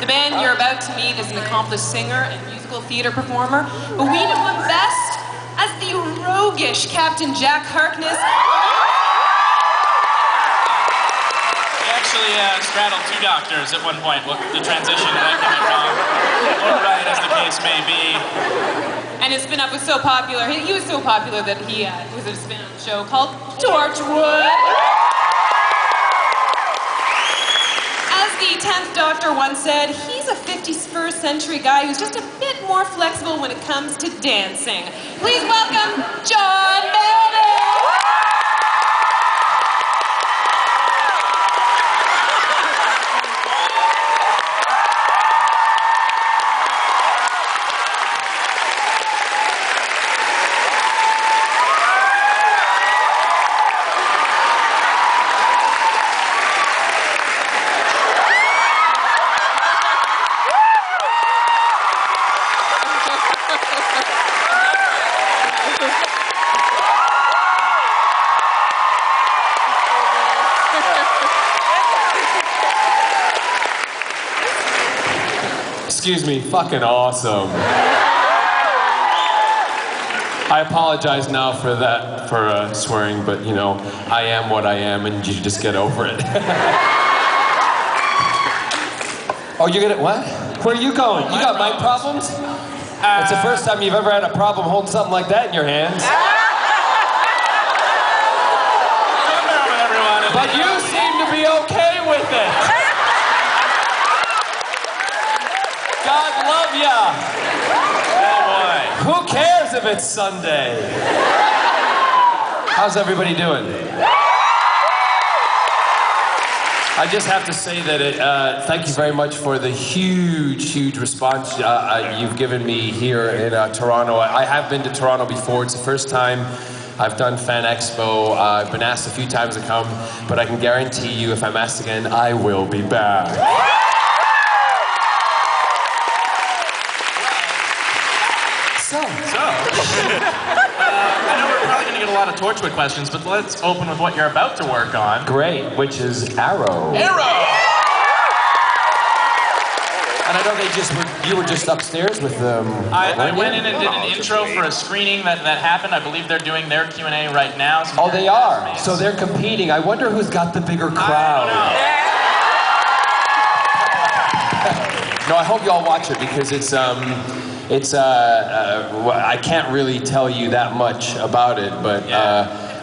The man you're about to meet is an accomplished singer and musical theater performer, but we know him best as the roguish Captain Jack Harkness. He actually straddled two doctors at one point. Look, the transition might get it wrong. Or right, as the case may be. And his spin-off was so popular, he was so popular that he was a spin-off show called Torchwood. As the 10th Doctor once said, he's a 51st century guy who's just a bit more flexible when it comes to dancing. Please welcome John Melvin! Excuse me, fucking awesome. I apologize now for that, for swearing, but you know, I am what I am and you just get over it. Oh, you're gonna, what? Where are you going? You got mic problems? It's the first time you've ever had a problem holding something like that in your hands. But you seem to be okay with it. God love ya. Oh boy. Who cares if it's Sunday? How's everybody doing? I just have to say that thank you very much for the huge response you've given me here in Toronto. I have been to Toronto before. It's the first time I've done Fan Expo. I've been asked a few times to come, but I can guarantee you if I'm asked again, I will be back. I know we're probably going to get a lot of Torchwood questions, but let's open with what you're about to work on. Great, which is Arrow. Arrow! And I know you were just upstairs with them. I went in and did an intro for a screening that happened. I believe they're doing their Q&A right now. Oh, they are? So they're competing. I wonder who's got the bigger crowd. No, I hope you all watch it because I can't really tell you that much about it, but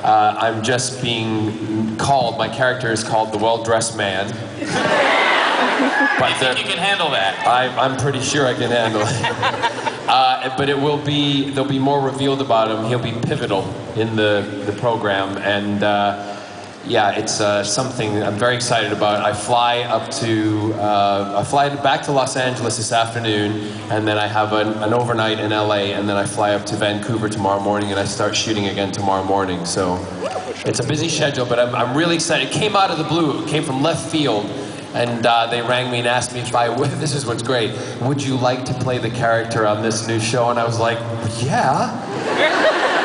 I'm just being called, my character is called the Well-Dressed Man. But I think you can handle that. I'm pretty sure I can handle it. But there'll be more revealed about him. He'll be pivotal in the program, and yeah, it's something I'm very excited about. I fly back to Los Angeles this afternoon, and then I have an overnight in LA, and then I fly up to Vancouver tomorrow morning, and I start shooting again tomorrow morning. So it's a busy schedule, but I'm really excited. It came out of the blue. It came from left field, and they rang me and asked me if I would. This is what's great. Would you like to play the character on this new show? And I was like, yeah.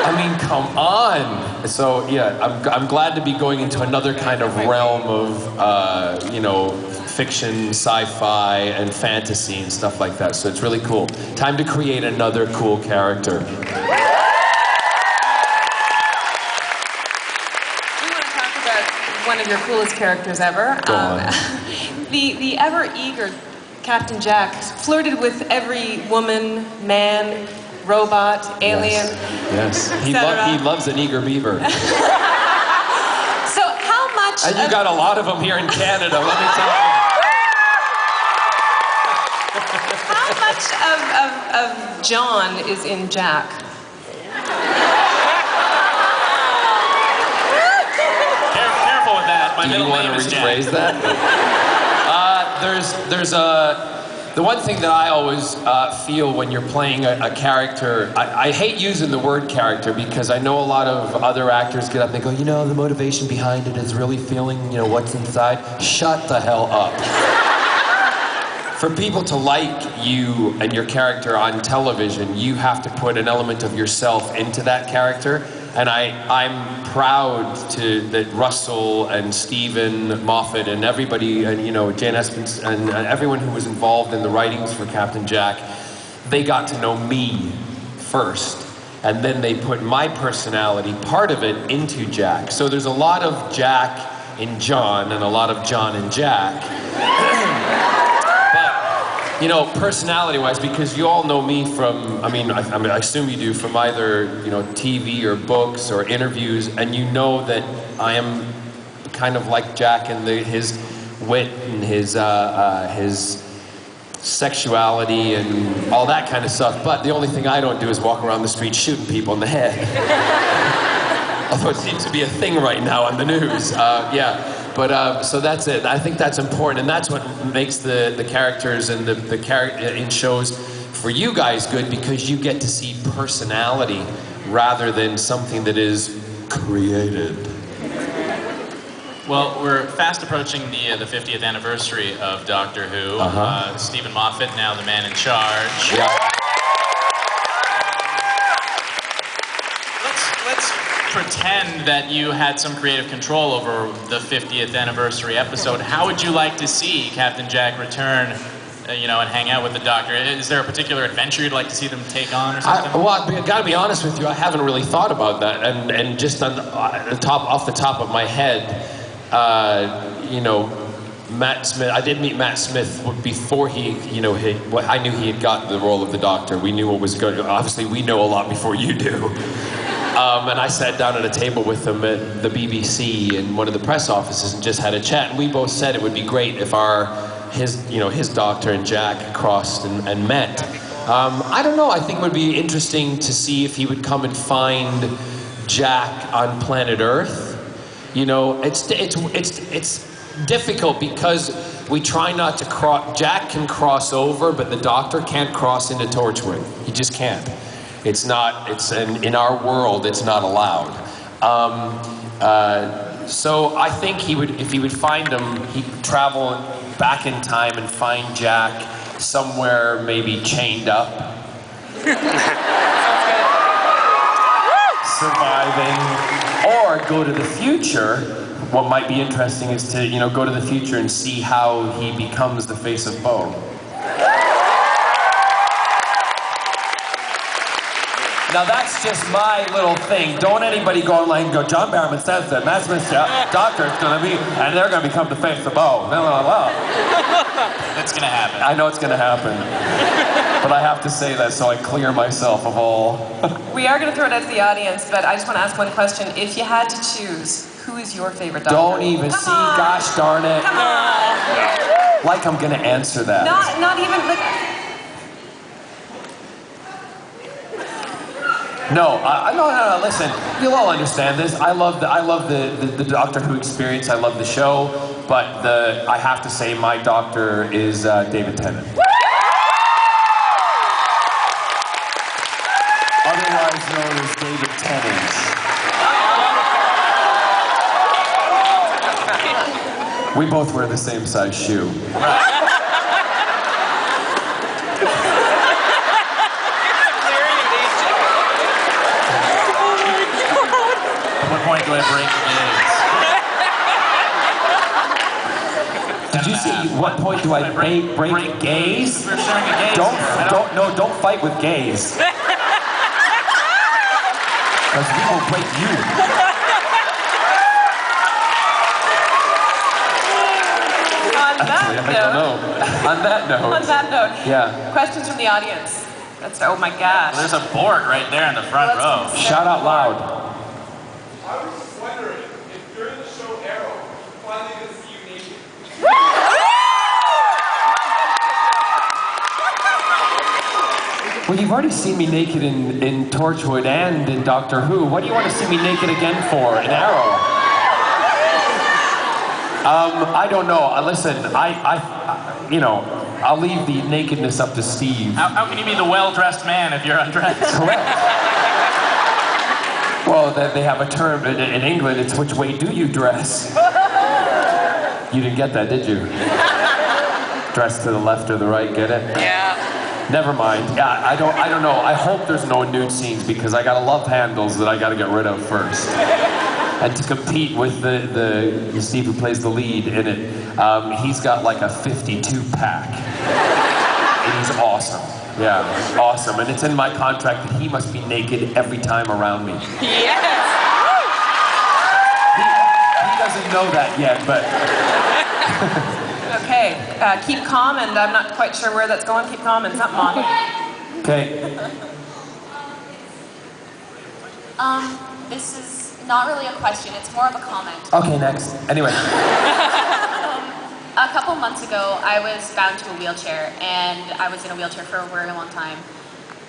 I mean, come on. So yeah, I'm glad to be going into another kind of realm of, you know, fiction, sci-fi, and fantasy and stuff like that. So it's really cool. Time to create another cool character. We want to talk about one of your coolest characters ever. Go on. The ever-eager Captain Jack flirted with every woman, man, robot, alien. Yes. He loves an eager beaver. So how much? And you got a lot of them here in Canada, let me tell you. How much of John is in Jack? Careful with that. My Do you middle want name to is Jack. rephrase that? The one thing that I always feel when you're playing a character, I hate using the word character because I know a lot of other actors get up and go, you know, the motivation behind it is really feeling, you know, what's inside. Shut the hell up. For people to like you and your character on television, you have to put an element of yourself into that character. And I'm proud that Russell and Stephen Moffat and everybody, and Jane Espins and everyone who was involved in the writings for Captain Jack, they got to know me first. And then they put my personality, part of it, into Jack. So there's a lot of Jack in John and a lot of John in Jack. But, personality-wise, because you all know me from, I assume you do, from either, TV or books or interviews, and you know that I am kind of like Jack in his wit and his sexuality and all that kind of stuff, but the only thing I don't do is walk around the street shooting people in the head. Although it seems to be a thing right now on the news. So that's it. I think that's important, and that's what makes the characters and the character in shows for you guys good, because you get to see personality rather than something that is created. Well, we're fast approaching the 50th anniversary of Doctor Who. Stephen Moffat, now the man in charge. Yeah. Let's pretend that you had some creative control over the 50th anniversary episode. How would you like to see Captain Jack return, and hang out with the Doctor? Is there a particular adventure you'd like to see them take on or something? I gotta be honest with you, I haven't really thought about that, and just off the top of my head, Matt Smith. I did meet Matt Smith before I knew he had got the role of the Doctor. We knew what was going. Obviously, we know a lot before you do. And I sat down at a table with him at the BBC in one of the press offices and just had a chat. And we both said it would be great if his Doctor and Jack crossed and met. I don't know. I think it would be interesting to see if he would come and find Jack on planet Earth. It's difficult because we try not to cross. Jack can cross over, but the Doctor can't cross into Torchwood. He just can't. It's not. In our world, it's not allowed. So I think if he would find him, he could travel back in time and find Jack somewhere, maybe chained up, surviving, or go to the future. What might be interesting is to, go to the future and see how he becomes the face of Bo. Now that's just my little thing. Don't anybody go online and go, John Barrowman says that Matt Smith's Doctor is going to be, and they're going to become the face of Bo. No. That's going to happen. I know it's going to happen. But I have to say that so I clear myself of all. We are going to throw it out to the audience, but I just want to ask one question. If you had to choose, who is your favorite Doctor? Don't even Come see, on. gosh darn it. Come on. Like I'm going to answer that. Not even, like... No, listen, you'll all understand this. I love the Doctor Who experience. I love the show, but I have to say my Doctor is David Tennant. Otherwise known as David Tennant. We both wear the same size shoe. At what point do I break the gaze? Did you see? What point do I break gaze? We're sharing a gaze. Don't fight with gaze. Because we will break you. On that note. Yeah. Questions from the audience. Oh my gosh. There's a board right there in the front row. Shout out loud. I was just wondering if during the show Arrow, you finally get to see you naked. Well, you've already seen me naked in Torchwood and in Doctor Who. What do you want to see me naked again for in Arrow? I don't know. Listen, I'll leave the nakedness up to Steve. How can you be the well-dressed man if you're undressed? Correct. Well, they have a term in England. It's which way do you dress? You didn't get that, did you? Dress to the left or the right, get it? Yeah. Never mind. Yeah, I don't know. I hope there's no nude scenes because I got a love handles that I got to get rid of first. And to compete with the Steve who plays the lead in it, he's got like a 52 pack. And he's awesome. Yeah, awesome. And it's in my contract that he must be naked every time around me. Yes! He doesn't know that yet, but... Okay, keep calm, and I'm not quite sure where that's going. Keep calm and something on. Okay. This is not really a question, it's more of a comment. Okay, next. Anyway. A couple months ago, I was bound to a wheelchair, and I was in a wheelchair for a very long time.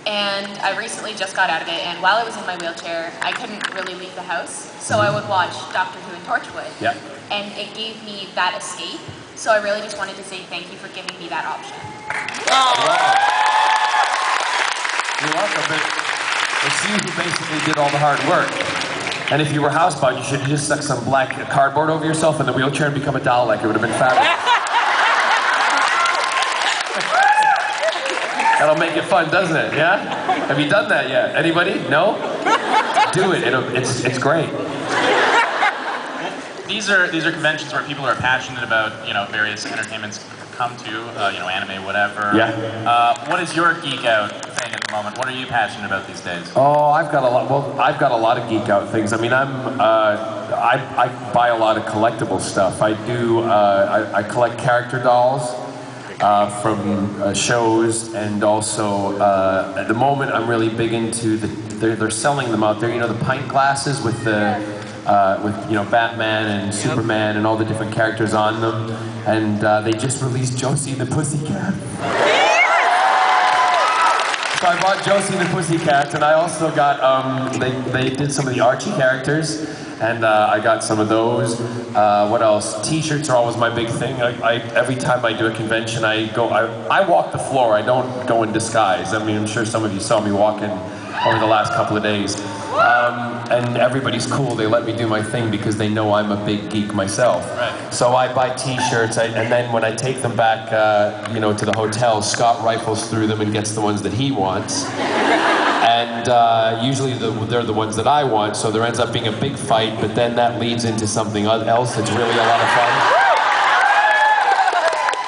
And I recently just got out of it, and while I was in my wheelchair, I couldn't really leave the house, so I would watch Doctor Who and Torchwood. Yeah. And it gave me that escape, so I really just wanted to say thank you for giving me that option. Wow. You're welcome, but it's you who basically did all the hard work. And if you were housebound, you should have just stuck some black cardboard over yourself in the wheelchair and become a Dalek. It would have been fabulous. That'll make it fun, doesn't it? Yeah? Have you done that yet? Anybody? No? Do it. It's great. These are conventions where people are passionate about, various entertainments come to, anime, whatever. Yeah. What is your geek out thing at the moment? What are you passionate about these days? Oh, I've got a lot. Well, I've got a lot of geek out things. I mean, I buy a lot of collectible stuff. I do. I collect character dolls from shows, and also at the moment I'm really big into they're selling them out there. You know, the pint glasses with the. With Batman and Superman and all the different characters on them, and they just released Josie and the Pussycat. So I bought Josie and the Pussycats, and I also got they did some of the Archie characters, and I got some of those. What else? T-shirts are always my big thing. Every time I do a convention, I walk the floor. I don't go in disguise. I mean, I'm sure some of you saw me walking over the last couple of days. And everybody's cool. They let me do my thing because they know I'm a big geek myself. Right. So I buy T-shirts, and then when I take them back, to the hotel, Scott rifles through them and gets the ones that he wants. And usually they're the ones that I want, so there ends up being a big fight, but then that leads into something else that's really a lot of fun.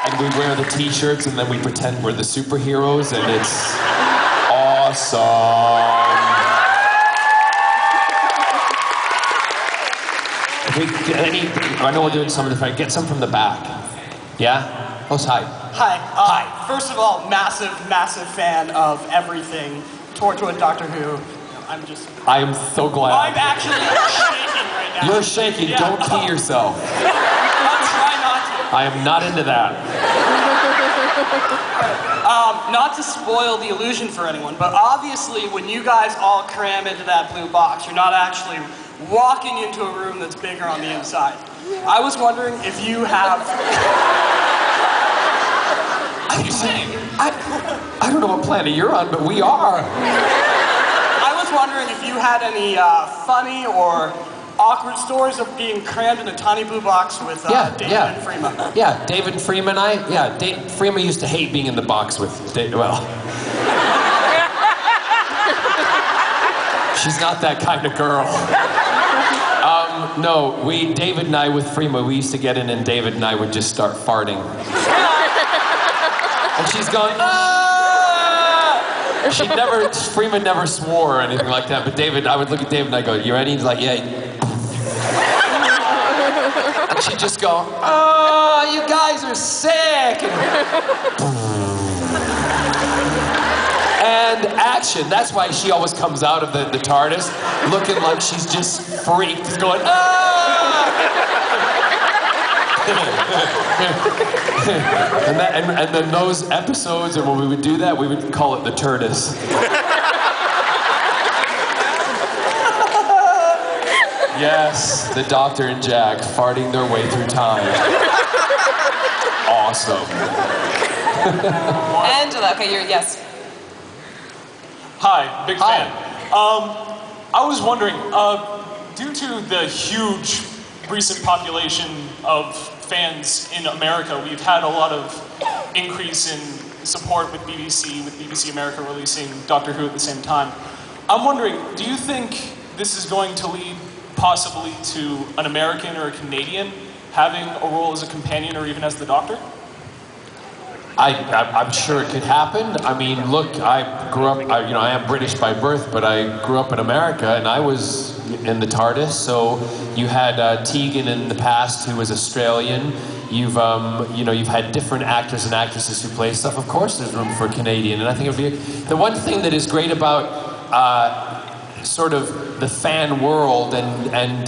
And we wear the T-shirts, and then we pretend we're the superheroes, and it's awesome. I know we're doing some of the fight. Get some from the back. Yeah? Host, hi. Hi. Hi. First of all, massive, massive fan of everything. Torchwood, Doctor Who. I am so glad. I'm actually shaking right now. You're shaking. Yeah. Don't pee yourself. I'll try not to. I am not into that. Not to spoil the illusion for anyone, but obviously when you guys all cram into that blue box, you're not actually walking into a room that's bigger on the inside. I was wondering if you have... I don't know what planet you're on, but we are. I was wondering if you had any funny or awkward stories of being crammed in a tiny blue box with David and Freema. Yeah, David Freeman. Freema used to hate being in the box with she's not that kind of girl. No, David and I with Freema, we used to get in, and David and I would just start farting. And she's going, ah! Freema never swore or anything like that, but I would look at David and I go, you ready? He's like, yeah. And she'd just go, oh, you guys are sick. And action. That's why she always comes out of the TARDIS looking like she's just freaked, going, ah! and then those episodes, and when we would do that, we would call it the TARDIS. Yes, the Doctor and Jack farting their way through time. Awesome. Angela, okay, yes. Hi, big fan. I was wondering, due to the huge recent population of fans in America, we've had a lot of increase in support with BBC America releasing Doctor Who at the same time. I'm wondering, do you think this is going to lead possibly to an American or a Canadian having a role as a companion or even as the Doctor? I'm sure it could happen. I mean, look, I grew up, I am British by birth, but I grew up in America, and I was in the TARDIS, so you had Tegan in the past, who was Australian. You've had different actors and actresses who play stuff. Of course there's room for a Canadian, and I think it would be... The one thing that is great about sort of the fan world and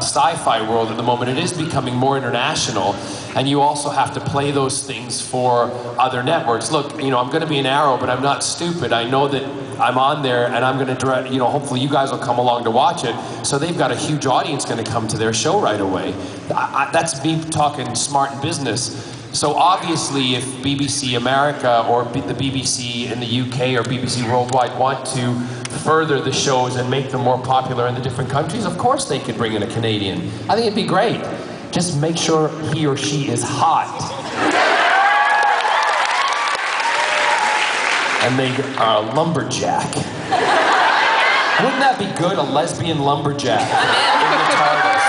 sci-fi world at the moment, it is becoming more international, and you also have to play those things for other networks. Look, I'm going to be an Arrow, but I'm not stupid. I know that I'm on there, and I'm going to direct, hopefully you guys will come along to watch it, so they've got a huge audience going to come to their show right away. That's me talking smart business. So obviously, if BBC America or the BBC in the UK or BBC Worldwide want to further the shows and make them more popular in the different countries, of course they could bring in a Canadian. I think it'd be great. Just make sure he or she is hot. And they are a lumberjack. Wouldn't that be good, a lesbian lumberjack in the TARDIS?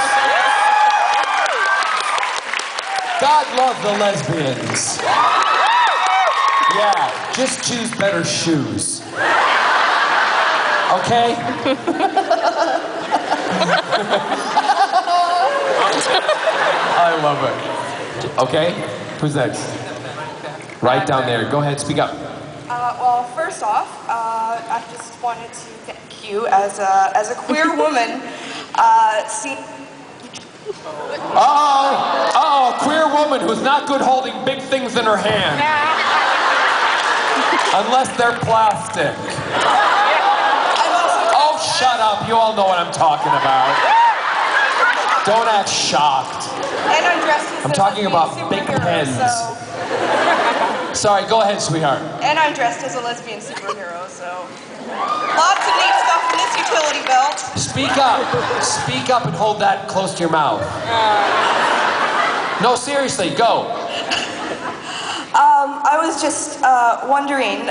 God love the lesbians. Yeah, just choose better shoes. Okay? I love it. Okay? Who's next? Right down there. Go ahead, speak up. Well, first off, I just wanted to thank you as a queer woman. Oh, a queer woman who's not good holding big things in her hand. Unless they're plastic. Oh, shut up. You all know what I'm talking about. Don't act shocked. And I'm dressed as I'm talking about big pens. So... Sorry, go ahead, sweetheart. And I'm dressed as a lesbian superhero, so... Lots of neat stuff in this utility belt. Speak up. Speak up and hold that close to your mouth. No, seriously, go. I was just wondering,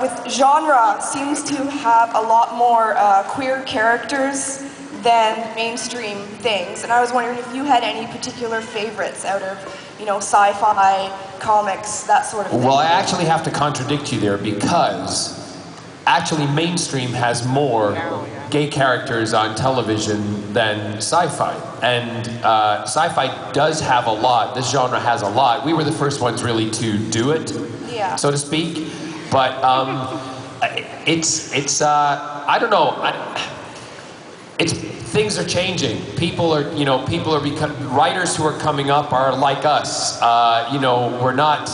with genre seems to have a lot more queer characters than mainstream things, and I was wondering if you had any particular favorites out of, sci-fi, comics, that sort of thing. Well, I actually have to contradict you there, because actually mainstream has more gay characters on television than sci-fi. And sci-fi does have a lot. This genre has a lot. We were the first ones really to do it, so to speak. But I don't know. Things are changing. People are writers who are coming up are like us. We're not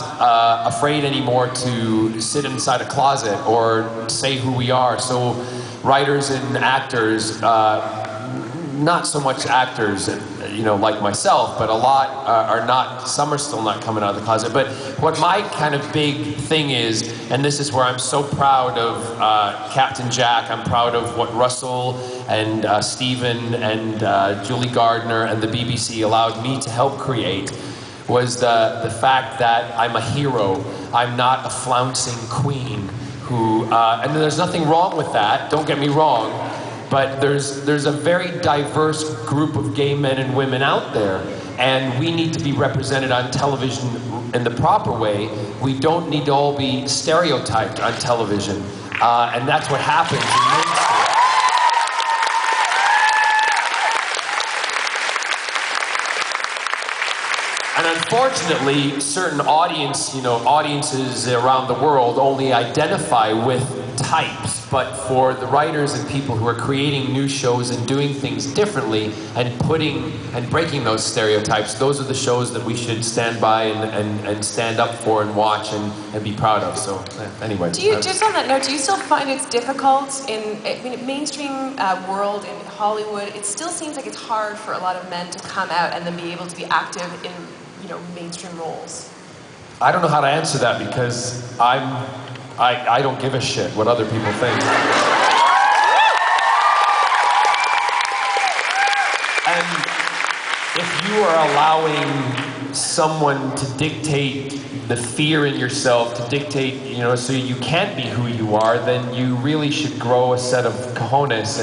afraid anymore to sit inside a closet or say who we are. So writers and actors, not so much actors, like myself, but a lot are not, some are still not coming out of the closet. But what my kind of big thing is, and this is where I'm so proud of Captain Jack, I'm proud of what Russell and Stephen and Julie Gardner and the BBC allowed me to help create, was the fact that I'm a hero. I'm not a flouncing queen who, and there's nothing wrong with that, don't get me wrong. But there's a very diverse group of gay men and women out there, and we need to be represented on television in the proper way. We don't need to all be stereotyped on television, and that's what happens in mainstream. And unfortunately, certain audiences around the world only identify with types. But for the writers and people who are creating new shows and doing things differently and breaking those stereotypes, those are the shows that we should stand by and stand up for and watch and be proud of. So anyway. Just on that note, do you still find it's difficult in mainstream world in Hollywood? It still seems like it's hard for a lot of men to come out and then be able to be active in mainstream roles. I don't know how to answer that, because I don't give a shit what other people think. And if you are allowing someone to dictate the fear in yourself, to dictate, you know, so you can't be who you are, then you really should grow a set of cojones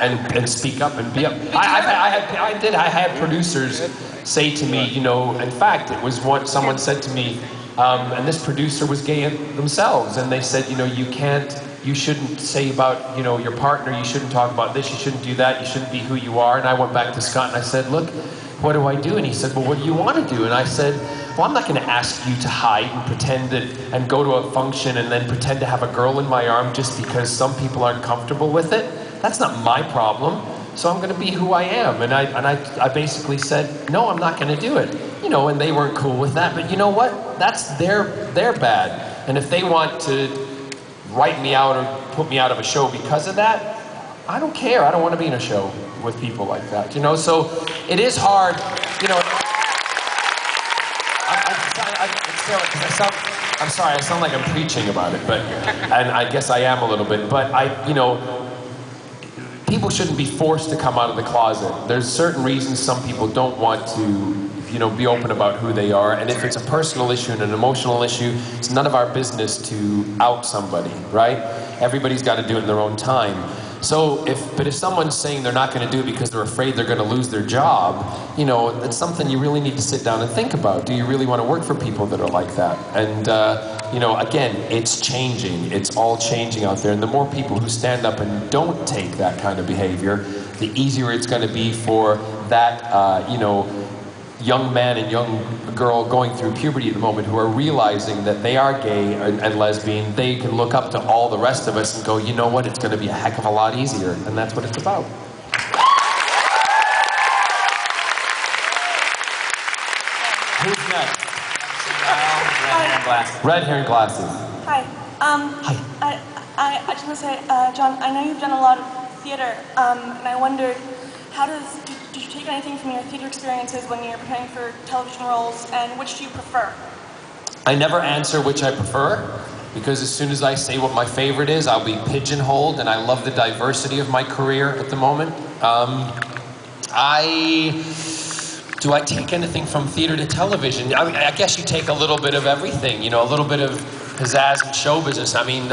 and speak up and be up. I had producers say to me, you know, in fact, it was what someone said to me, and this producer was gay themselves, and they said, you know, you shouldn't say about, you know, your partner, you shouldn't talk about this, you shouldn't do that, you shouldn't be who you are. And I went back to Scott and I said, look, what do I do? And he said, well, what do you want to do? And I said, well, I'm not going to ask you to hide and pretend that, and go to a function and then pretend to have a girl in my arm just because some people aren't comfortable with it. That's not my problem. So I'm going to be who I am. And I basically said, no, I'm not going to do it. You know, and they weren't cool with that. But you know what? That's their bad. And if they want to write me out or put me out of a show because of that, I don't care. I don't want to be in a show with people like that, you know? So it is hard, you know. I'm sorry, I sound like I'm preaching about it, and I guess I am a little bit, but you know, people shouldn't be forced to come out of the closet. There's certain reasons some people don't want to, you know, be open about who they are, and if it's a personal issue and an emotional issue, it's none of our business to out somebody, right? Everybody's got to do it in their own time. So if someone's saying they're not going to do it because they're afraid they're going to lose their job, you know, it's something you really need to sit down and think about. Do you really want to work for people that are like that? And, you know, again, it's changing. It's all changing out there. And the more people who stand up and don't take that kind of behavior, the easier it's going to be for that, you know, young man and young girl going through puberty at the moment who are realizing that they are gay and lesbian. They can look up to all the rest of us and go, you know what, it's going to be a heck of a lot easier. And that's what it's about. Who's next? Red hair and glasses. Red hair and glasses. Hi. I just want to say, John, I know you've done a lot of theater, and I wondered, did you take anything from your theater experiences when you're preparing for television roles, and which do you prefer? I never answer which I prefer, because as soon as I say what my favorite is, I'll be pigeonholed, and I love the diversity of my career at the moment. Do I take anything from theater to television? I mean, I guess you take a little bit of everything, you know, a little bit of pizzazz and show business. I mean,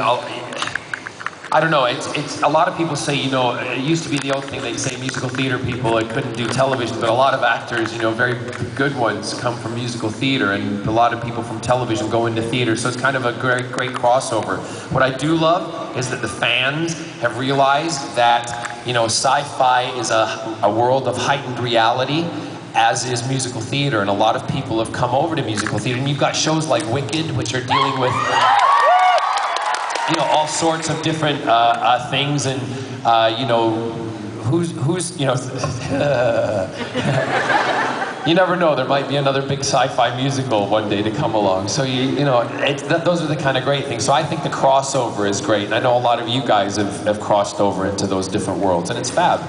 I don't know, it's a lot of people say, you know, it used to be the old thing, they'd say musical theater people couldn't do television, but a lot of actors, you know, very good ones come from musical theater, and a lot of people from television go into theater, so it's kind of a great crossover. What I do love is that the fans have realized that, you know, sci-fi is a world of heightened reality, as is musical theater, and a lot of people have come over to musical theater, and you've got shows like Wicked, which are dealing with, you know, all sorts of different things, and you know, who's you know, you never know. There might be another big sci-fi musical one day to come along. So you know, those are the kind of great things. So I think the crossover is great, and I know a lot of you guys have crossed over into those different worlds, and it's fab.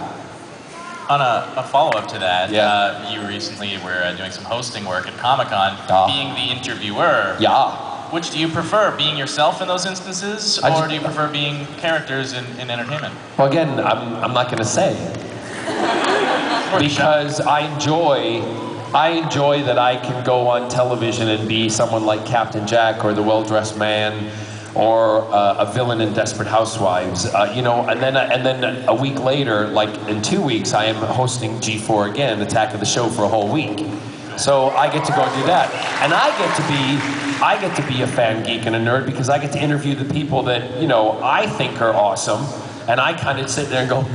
On a follow-up to that, yeah. You recently were doing some hosting work at Comic-Con, being the interviewer. Yeah. Which Do you prefer, being yourself in those instances, or do you prefer being characters in entertainment? Well, again, I'm not going to say. Because I enjoy that I can go on television and be someone like Captain Jack or the Well-Dressed Man or a villain in Desperate Housewives, you know, and then a week later, like in 2 weeks, I am hosting G4 again, Attack of the Show, for a whole week. So I get to go do that, and I get to be a fan geek and a nerd because I get to interview the people that, you know, I think are awesome, and I kind of sit there and go.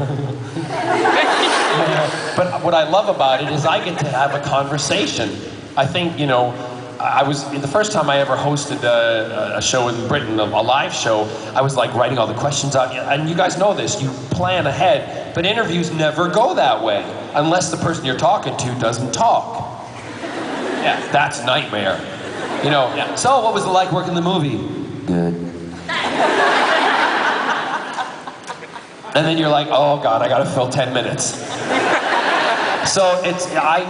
But what I love about it is I get to have a conversation. I think, you know, the first time I ever hosted a show in Britain, a live show, I was like writing all the questions out, and you guys know this, you plan ahead, but interviews never go that way, unless the person you're talking to doesn't talk. Yeah, that's a nightmare. You know, yeah. So what was it like working the movie? Good. And then you're like, oh God, I gotta fill 10 minutes. So I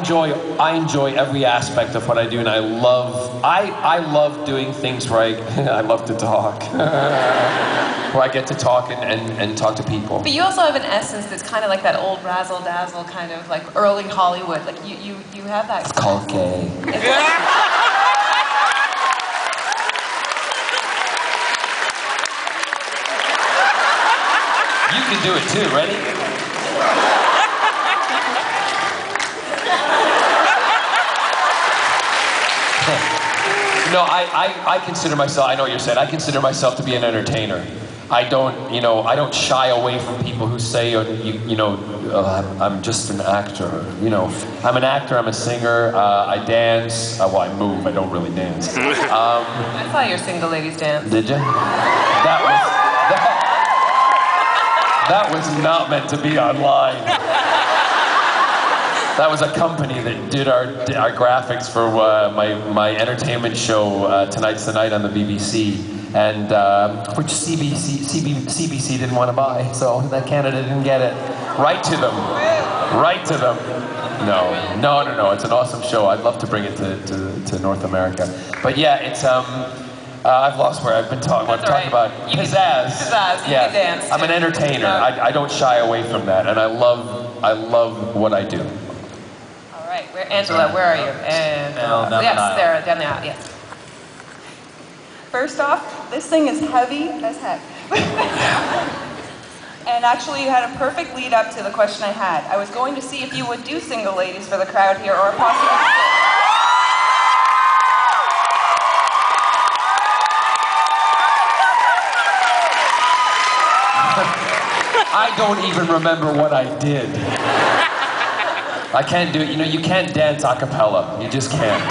enjoy every aspect of what I do, and I love doing things where I love to talk, where I get to talk and talk to people. But you also have an essence that's kind of like that old razzle-dazzle kind of like early Hollywood. Like you have that. It's called gay. You can do it too. Ready? No, I consider myself, I know what you're saying, I consider myself to be an entertainer. I don't shy away from people who say, I'm just an actor. I'm an actor, I'm a singer, I dance, well, I move, I don't really dance. I saw your single ladies dance. Did you? That was not meant to be online. That was a company that did our graphics for my entertainment show, Tonight's the Night on the BBC, and which CBC didn't want to buy, so that Canada didn't get it. Right to them. No, it's an awesome show. I'd love to bring it to North America. But yeah, it's I've lost where I've been talking. What I'm talking about pizzazz. Pizzazz. Yeah, You dance. I'm an entertainer. I don't shy away from that, and I love what I do. All right, Angela, where are you? Yes, there, down the aisle. Yes. First off, this thing is heavy as heck. And actually, you had a perfect lead up to the question I had. I was going to see if you would do single ladies for the crowd here, or possibly. I don't even remember what I did. I can't do it. You can't dance a cappella. You just can't.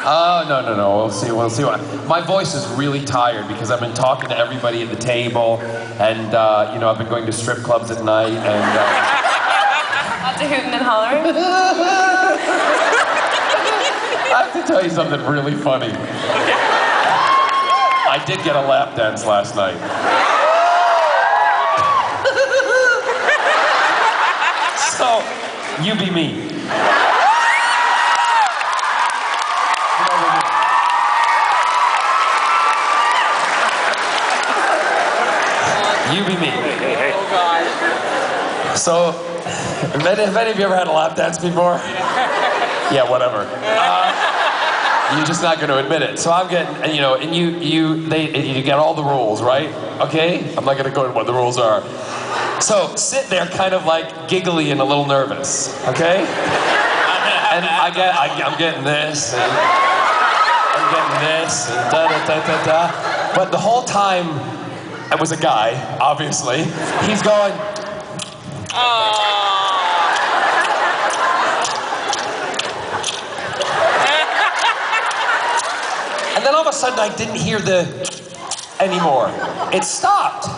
Oh, no. We'll see. My voice is really tired because I've been talking to everybody at the table, and, I've been going to strip clubs at night, and... Lots of hooting and hollering. I have to tell you something really funny. I did get a lap dance last night. So, you be me. You be me. Oh, God. So, have any of you ever had a lap dance before? Yeah, whatever. You're just not going to admit it. So I'm getting, and you get all the rules, right? Okay? I'm not going to go into what the rules are. So sit there kind of like giggly and a little nervous, okay? And I'm getting this, and I'm getting this, and da-da-da-da-da. But the whole time, it was a guy, obviously. He's going, and then all of a sudden I didn't hear the anymore. It stopped.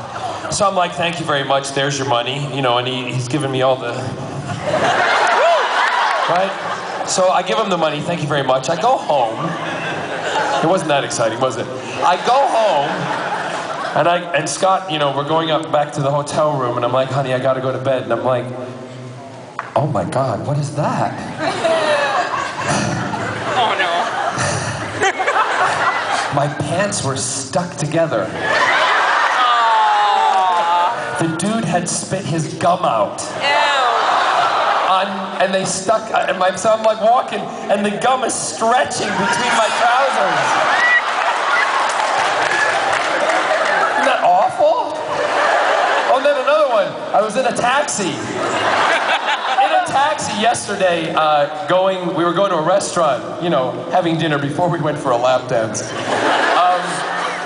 So I'm like, thank you very much, there's your money, and he's giving me all the... Right? So I give him the money, thank you very much. I go home. It wasn't that exciting, was it? I go home, and Scott, we're going up back to the hotel room, and I'm like, honey, I gotta go to bed. And I'm like, oh my God, what is that? Oh, no. My pants were stuck together. The dude had spit his gum out. And they stuck, so I'm like walking, and the gum is stretching between my trousers. Isn't that awful? Oh, then another one. I was in a taxi. Yesterday, we were going to a restaurant, having dinner before we went for a lap dance.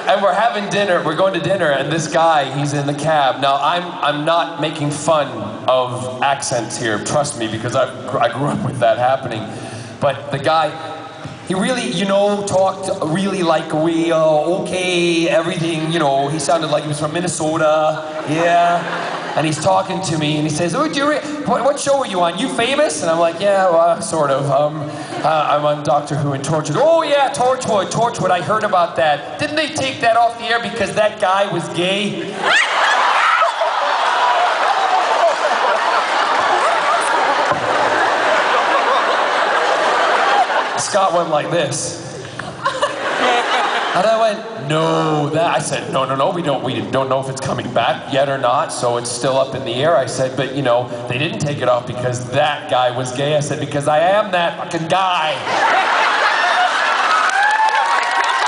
And we're having dinner, we're going to dinner, and this guy, he's in the cab. Now, I'm not making fun of accents here, trust me, because I grew up with that happening. But the guy, he really, talked really like okay, everything, he sounded like he was from Minnesota, yeah. And he's talking to me, and he says, what show are you on? You famous? And I'm like, yeah, well, sort of. I'm on Doctor Who and Torchwood. Oh yeah, Torchwood, I heard about that. Didn't they take that off the air because that guy was gay? Scott went like this. And I went, no, that. I said, no, we don't know if it's coming back yet or not, so it's still up in the air. I said, but you know, they didn't take it off because that guy was gay. I said, because I am that fucking guy.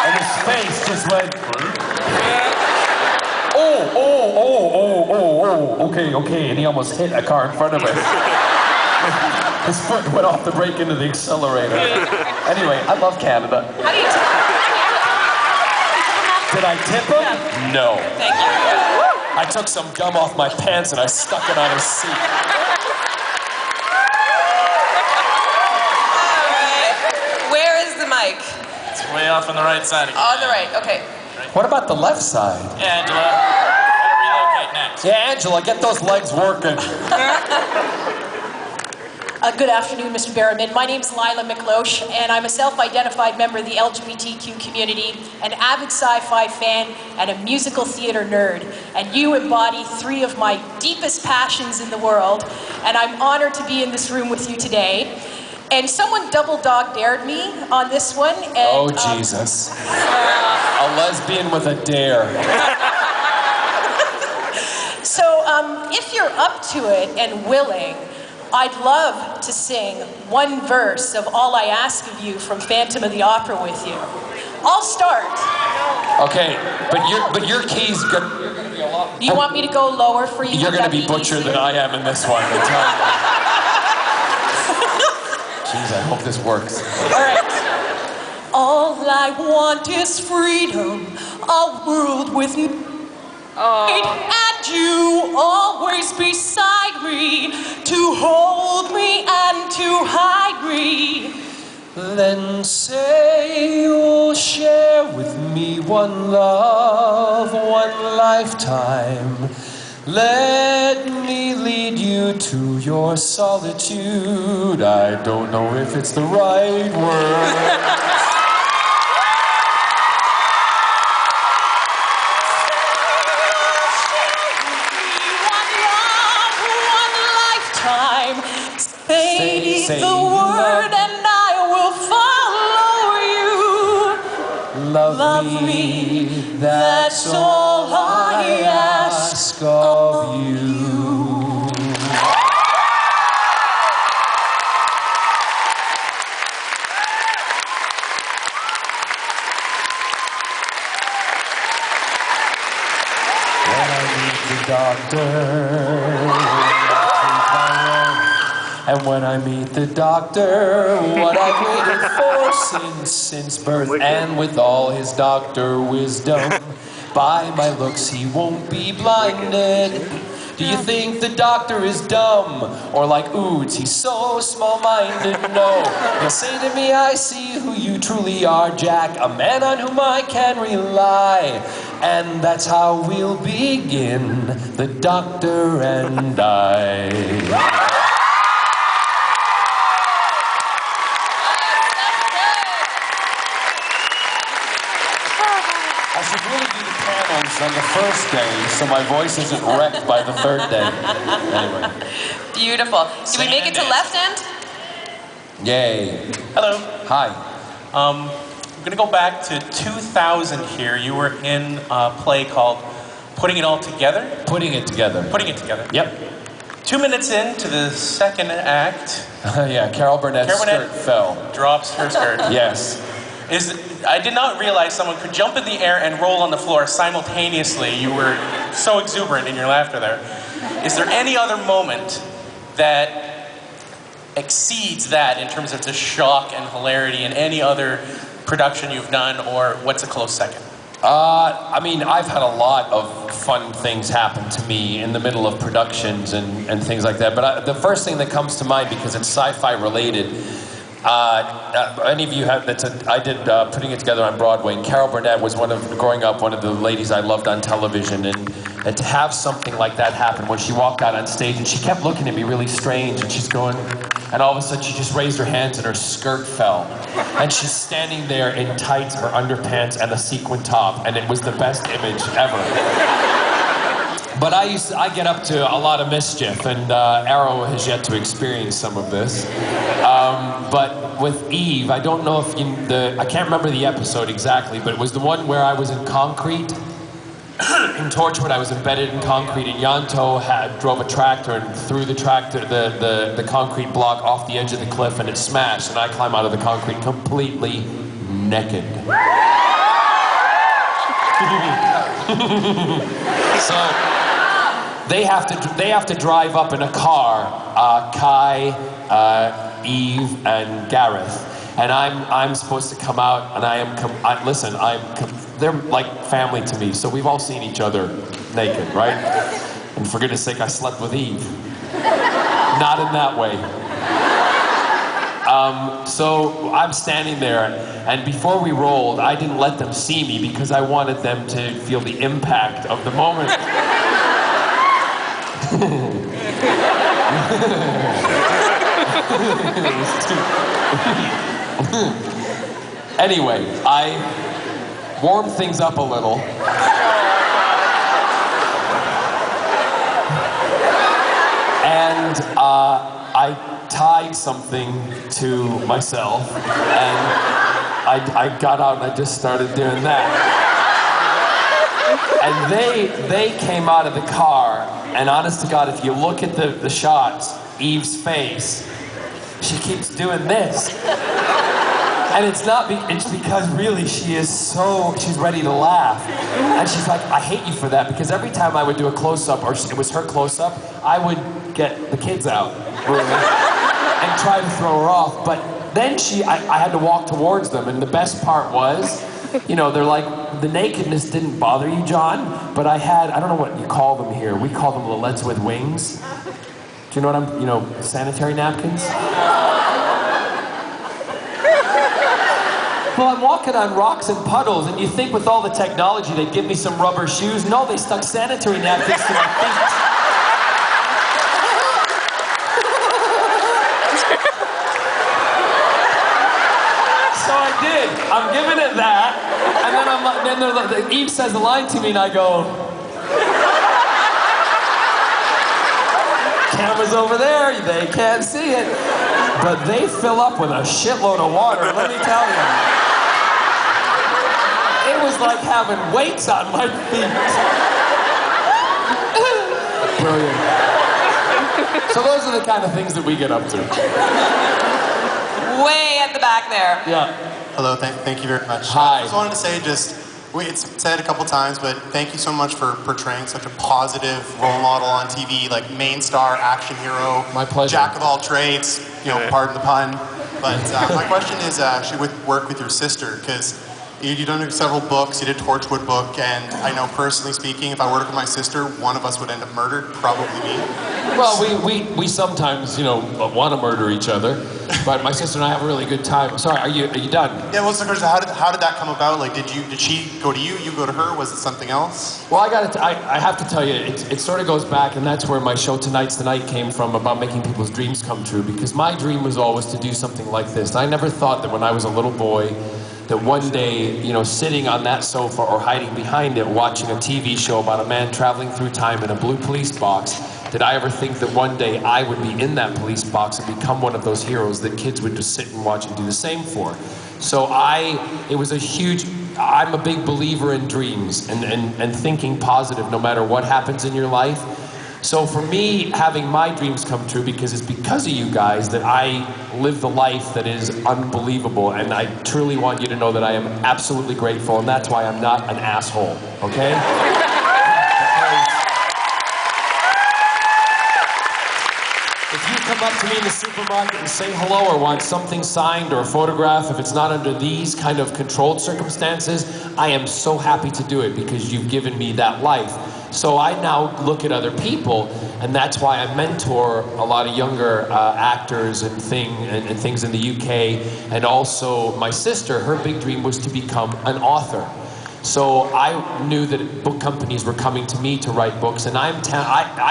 And his face just went, okay, and he almost hit a car in front of us. His foot went off the brake into the accelerator. Anyway, I love Canada. How do you tip? Did I tip him? No. Thank you. I took some gum off my pants and I stuck it on his seat. Alright. Where is the mic? It's way off on the right side again. On the right, okay. What about the left side? Yeah, Angela. Gotta relocate next. Yeah, Angela, get those legs working. Good afternoon, Mr. Barrowman. My name's Lila McLosh, and I'm a self-identified member of the LGBTQ community, an avid sci-fi fan, and a musical theater nerd. And you embody three of my deepest passions in the world, and I'm honored to be in this room with you today. And someone double dog dared me on this one. And, oh, Jesus. A lesbian with a dare. So, if you're up to it and willing, I'd love to sing one verse of All I Ask of You from Phantom of the Opera with you. I'll start. Okay, but your key's you're gonna be a lot. Do you want me to go lower for you? You're gonna be butcher than I am in this one. I'm telling you. Jeez, I hope this works. All right. All I want is freedom, a world with and you always beside me, to hold me and to hide me. Then say you'll share with me one love, one lifetime. Let me lead you to your solitude. I don't know if it's the right word. Say the word and I will follow you. Love me, that's all I ask of you. When I meet the doctor, and when I meet the doctor, what I've waited for since birth, and with all his doctor wisdom, by my looks he won't be blinded. Do you think the doctor is dumb? Or like Oots, he's so small-minded? No, he'll say to me, I see who you truly are, Jack, a man on whom I can rely. And that's how we'll begin, the doctor and I. I should really do the panels on the first day so my voice isn't wrecked by the third day. Anyway. Beautiful. Did we make it to left end? Yay. Hello. Hi. I'm going to go back to 2000 here. You were in a play called Putting It All Together? Putting It Together. Putting It Together. Yep. 2 minutes into the second act. Yeah, Carol Burnett's skirt fell. Drops her skirt. Yes. I did not realize someone could jump in the air and roll on the floor simultaneously. You were so exuberant in your laughter there. Is there any other moment that exceeds that in terms of the shock and hilarity in any other production you've done, or what's a close second? I mean, I've had a lot of fun things happen to me in the middle of productions and things like that, but the first thing that comes to mind, because it's sci-fi related, any of you have, I did Putting It Together on Broadway, and Carol Burnett was growing up, one of the ladies I loved on television, and to have something like that happen when she walked out on stage, and she kept looking at me really strange, and she's going, and all of a sudden she just raised her hands and her skirt fell, and she's standing there in tights, her underpants, and a sequin top, and it was the best image ever. But I get up to a lot of mischief, and Arrow has yet to experience some of this. But with Eve, I don't know if I can't remember the episode exactly, but it was the one where I was in concrete. In Torchwood, I was embedded in concrete, and Yanto drove a tractor and threw the the concrete block off the edge of the cliff, and it smashed, and I climb out of the concrete completely naked. So they have to drive up in a car, Kai, Eve, and Gareth, and I'm supposed to come out, and they're like family to me, so we've all seen each other naked, right? And for goodness sake, I slept with Eve. Not in that way. So I'm standing there, and before we rolled, I didn't let them see me because I wanted them to feel the impact of the moment. Anyway, I warmed things up a little. And I tied something to myself, and I got out and I just started doing that. And they came out of the car, and honest to God, if you look at the shots, Eve's face, she keeps doing this. And it's because really she's ready to laugh. And she's like, I hate you for that, because every time I would do a close-up, or it was her close-up, I would get the kids out, really, and try to throw her off. But then I had to walk towards them, and the best part was, they're like, the nakedness didn't bother you, John, but I don't know what you call them here. We call them Lillettes with wings. Do you know what sanitary napkins? Well, I'm walking on rocks and puddles, and you think with all the technology they'd give me some rubber shoes. No, they stuck sanitary napkins to my feet. So I did. I'm giving it that, and then Eve says the line to me, and I go, camera's over there, they can't see it. But they fill up with a shitload of water, let me tell you. It was like having weights on my feet. Brilliant. So those are the kind of things that we get up to. Way at the back there. Yeah. Hello, thank you very much. Hi. I just wanted to say it's said a couple times, but thank you so much for portraying such a positive role model on TV, like main star, action hero. My pleasure. Jack of all trades, pardon the pun. But my question is actually work with your sister, because you've done several books, you did Torchwood book, and I know personally speaking, if I worked with my sister, one of us would end up murdered, probably me. Well, we sometimes, want to murder each other, but my sister and I have a really good time. Sorry, are you done? Yeah, what's the question? How did that come about? Like, did she go to you, you go to her? Was it something else? Well, I have to tell you, it sort of goes back, and that's where my show Tonight's the Night came from, about making people's dreams come true, because my dream was always to do something like this. I never thought that when I was a little boy, that one day, sitting on that sofa or hiding behind it, watching a TV show about a man traveling through time in a blue police box, did I ever think that one day I would be in that police box and become one of those heroes that kids would just sit and watch and do the same for. So I'm a big believer in dreams and thinking positive no matter what happens in your life. So for me, having my dreams come true, because it's because of you guys that I live the life that is unbelievable, and I truly want you to know that I am absolutely grateful, and that's why I'm not an asshole, okay? If you come up to me in the supermarket and say hello or want something signed or a photograph, if it's not under these kind of controlled circumstances, I am so happy to do it because you've given me that life. So I now look at other people, and that's why I mentor a lot of younger actors and things in the UK. And also my sister, her big dream was to become an author. So I knew that book companies were coming to me to write books, and I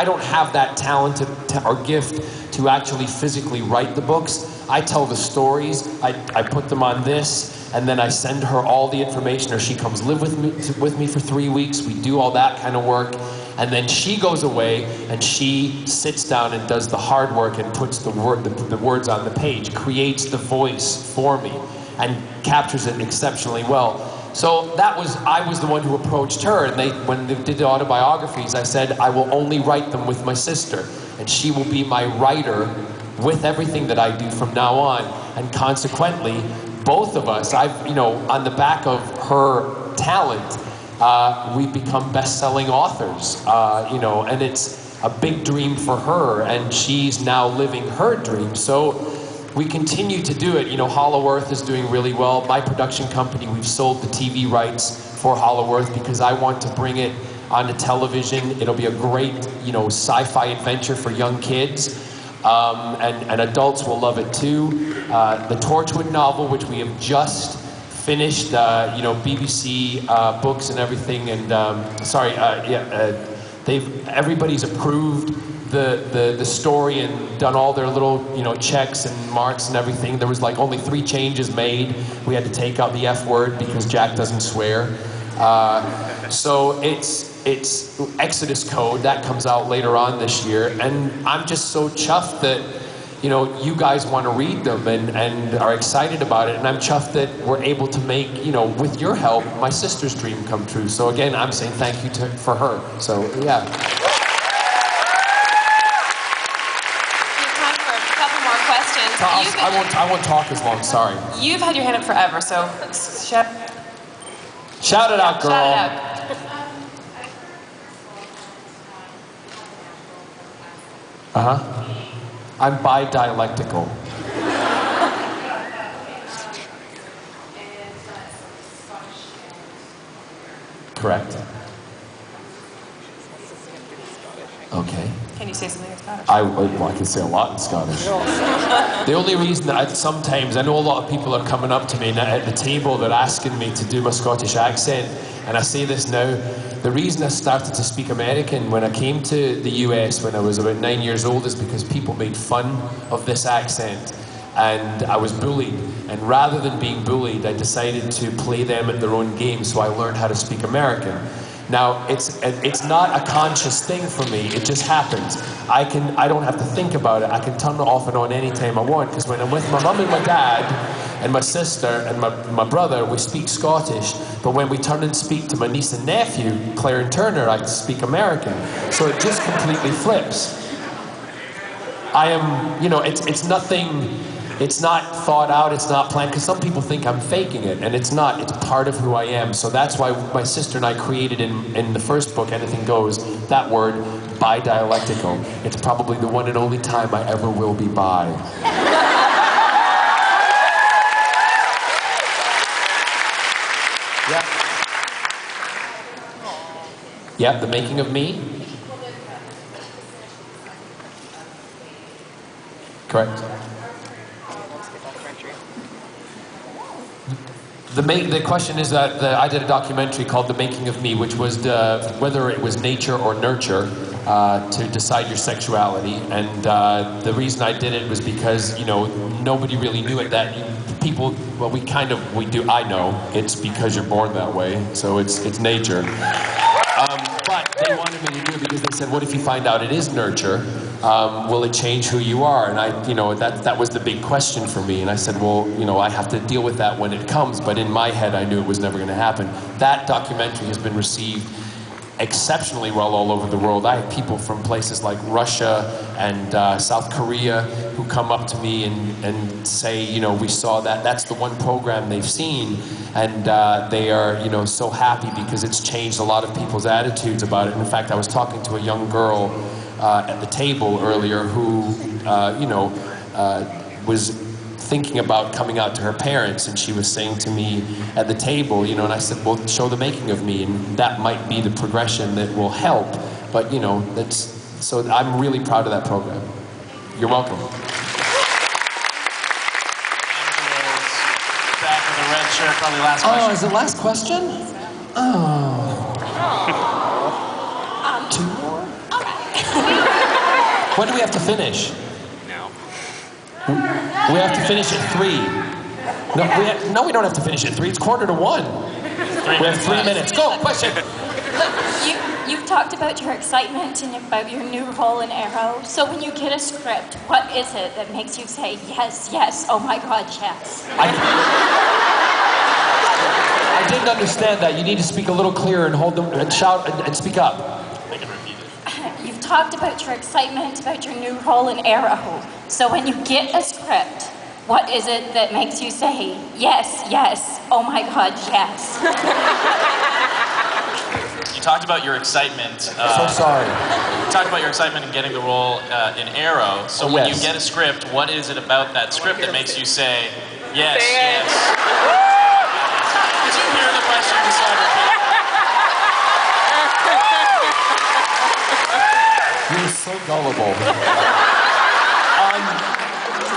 don't have that talent or gift to actually physically write the books. I tell the stories, I put them on this, and then I send her all the information, or she comes live with me for 3 weeks. We do all that kind of work, And then she goes away and she sits down and does the hard work and puts the words on the page, creates the voice for me, and captures it exceptionally well. So I was the one who approached her, and when they did the autobiographies, I said, I will only write them with my sister, and she will be my writer with everything that I do from now on. And consequently, both of us, on the back of her talent, we've become best-selling authors, and it's a big dream for her, and she's now living her dream. So we continue to do it. Hollow Earth is doing really well. My production company, we've sold the TV rights for Hollow Earth because I want to bring it onto television. It'll be a great, sci-fi adventure for young kids. And adults will love it too. The Torchwood novel, which we have just finished, BBC books and everything, and everybody's approved the story and done all their little checks and marks and everything. There was like only 3 changes made. We had to take out the F word because Jack doesn't swear. So it's Exodus Code that comes out later on this year, and I'm just so chuffed that you guys want to read them and are excited about it, and I'm chuffed that we're able to make, with your help, my sister's dream come true. So again, I'm saying thank you for her. So yeah. I won't talk as long, sorry. You've had your hand up forever, so shout it out, girl. Shout it out. I'm bi-dialectical. Correct. Okay. Can you say something in Scottish? I can say a lot in Scottish. The only reason that sometimes, I know a lot of people are coming up to me at the table, they're asking me to do my Scottish accent, and I say this now, the reason I started to speak American when I came to the US when I was about 9 years old is because people made fun of this accent, and I was bullied, and rather than being bullied, I decided to play them at their own game, so I learned how to speak American. Now, it's not a conscious thing for me, it just happens. I don't have to think about it, I can turn it off and on anytime I want, because when I'm with my mum and my dad, and my sister and my brother, we speak Scottish, but when we turn and speak to my niece and nephew, Claire and Turner, I speak American. So it just completely flips. I am, it's nothing, it's not thought out, it's not planned, because some people think I'm faking it, and it's not, it's part of who I am. So that's why my sister and I created in the first book, Anything Goes, that word, bi-dialectical. It's probably the one and only time I ever will be bi. Yeah, The Making of Me. Correct. The question is that I did a documentary called The Making of Me, which was whether it was nature or nurture to decide your sexuality. And the reason I did it was because, nobody really knew it. That people, well, we do, I know, it's because you're born that way, so it's nature. But they wanted me to do it because they said, what if you find out it is nurture? Will it change who you are? And that was the big question for me. And I said, well, I have to deal with that when it comes. But in my head, I knew it was never going to happen. That documentary has been received exceptionally well all over the world. I have people from places like Russia and South Korea who come up to me and say, we saw that. That's the one program they've seen, and they are, so happy because it's changed a lot of people's attitudes about it. And in fact, I was talking to a young girl at the table earlier who, was thinking about coming out to her parents, and she was saying to me at the table, and I said, well, show The Making of Me, and that might be the progression that will help. But, so I'm really proud of that program. You're welcome. Back in the red shirt, probably last question. Oh, is it last question? Oh. 2 more? When do we have to finish? We have to finish at 3. No, we don't have to finish at 3. It's 1:45. We have 3 minutes. Go, question. You've talked about your excitement and about your new role in Arrow. So when you get a script, what is it that makes you say, yes, yes, oh my God, yes? I didn't understand that. You need to speak a little clearer and hold them and shout and speak up. I can repeat it. You've talked about your excitement about your new role in Arrow. So when you get a script, what is it that makes you say, yes, yes, oh my God, yes? You talked about your excitement. So sorry. You talked about your excitement in getting the role in Arrow. So when you get a script, what is it about that script that makes you say, yes, yes? Did you hear the question? You're so gullible.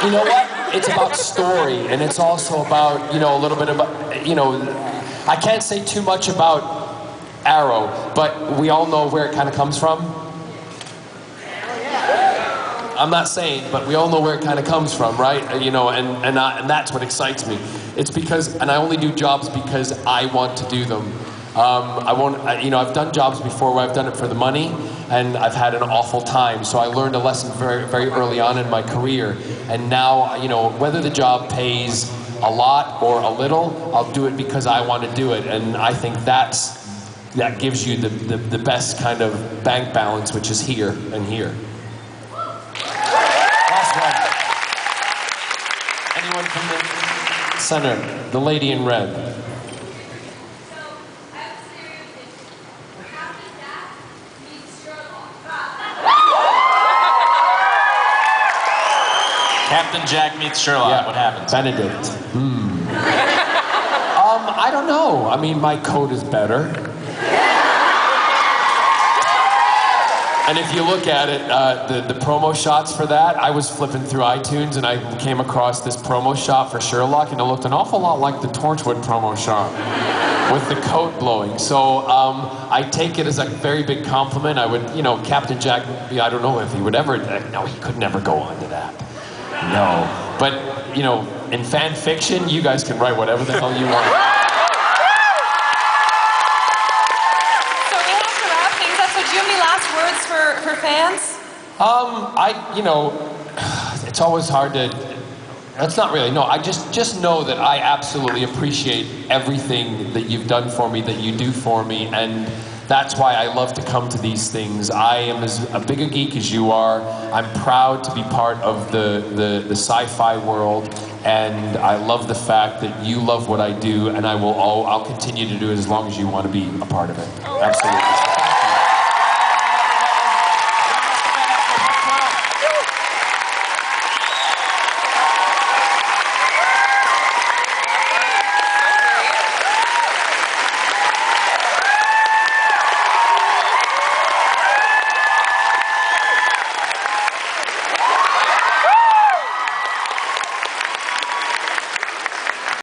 You know what? It's about story, and it's also about, a little bit about, I can't say too much about Arrow, but we all know where it kind of comes from. I'm not saying, but we all know where it kind of comes from, right? And that's what excites me. It's because, and I only do jobs because I want to do them. I've done jobs before where I've done it for the money, and I've had an awful time. So I learned a lesson very, very early on in my career. And now, whether the job pays a lot or a little, I'll do it because I want to do it. And I think that gives you the best kind of bank balance, which is here and here. Last one. Anyone from the center? The lady in red. Captain Jack meets Sherlock. Yeah. What happens? Benedict. I don't know. I mean, my coat is better. And if you look at it, the promo shots for that, I was flipping through iTunes and I came across this promo shot for Sherlock, and it looked an awful lot like the Torchwood promo shot with the coat blowing. So I take it as a very big compliment. I would, Captain Jack, I don't know if he would ever, no, he could never go on to that. No. But, in fan fiction, you guys can write whatever the hell you want. So we have to wrap things up. So do you have any last words for fans? It's always hard to, that's not really, no, I just know that I absolutely appreciate everything that you've done for me, that you do for me, and that's why I love to come to these things. I am as big a geek as you are. I'm proud to be part of the sci-fi world, and I love the fact that you love what I do, and I'll continue to do it as long as you want to be a part of it. Absolutely.